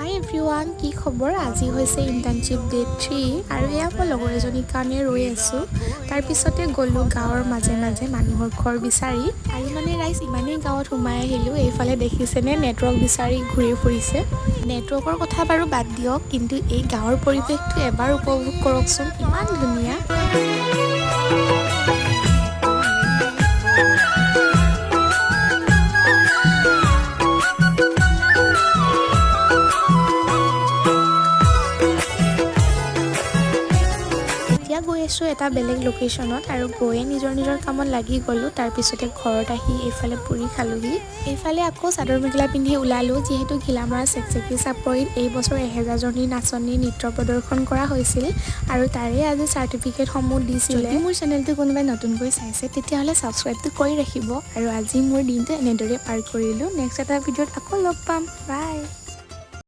হাই everyone, কি খবৰ? আজি হৈছে ইণ্টাৰ্ণশ্বিপ ডে 3 আৰু এয়া মই লগৰ এজনীৰ কাৰণে ৰৈ আছোঁ। তাৰপিছতে গ'লোঁ গাঁৱৰ মাজে মাজে মানুহৰ ঘৰ বিচাৰি। আজি মানে ৰাইজ ইমানেই গাঁৱত সোমাই আহিলোঁ, এইফালে দেখিছেনে নেটৱৰ্ক বিচাৰি ঘূৰি ফুৰিছে। নেটৱৰ্কৰ কথা বাৰু বাদ দিয়ক, কিন্তু এই গাঁৱৰ পৰিৱেশটো এবাৰ উপভোগ কৰকচোন, ইমান ধুনীয়া। এতিয়া গৈ আছোঁ এটা বেলেগ লোকেশ্যনত আৰু গৈয়ে নিজৰ কামত লাগি গ'লোঁ। তাৰপিছতে ঘৰত আহি এইফালে পুৰি খালোঁহি। এইফালে আকৌ চাদৰ মেখেলা পিন্ধি ওলালোঁ, যিহেতু ঘিলামৰা চেকচেকী চাপৰিত এই বছৰ 1000জনী নাচনী নৃত্য প্ৰদৰ্শন কৰা হৈছিল আৰু তাৰে আজি চাৰ্টিফিকেটসমূহ দিছিলে। যদি মোৰ চেনেলটো কোনোবাই নতুনকৈ চাইছে তেতিয়াহ'লে ছাবস্ক্ৰাইবটো কৰি ৰাখিব। আৰু আজি মোৰ দিনটো এনেদৰে পাৰ কৰিলোঁ। নেক্সট এটা ভিডিঅ'ত আকৌ লগ পাম। বাই।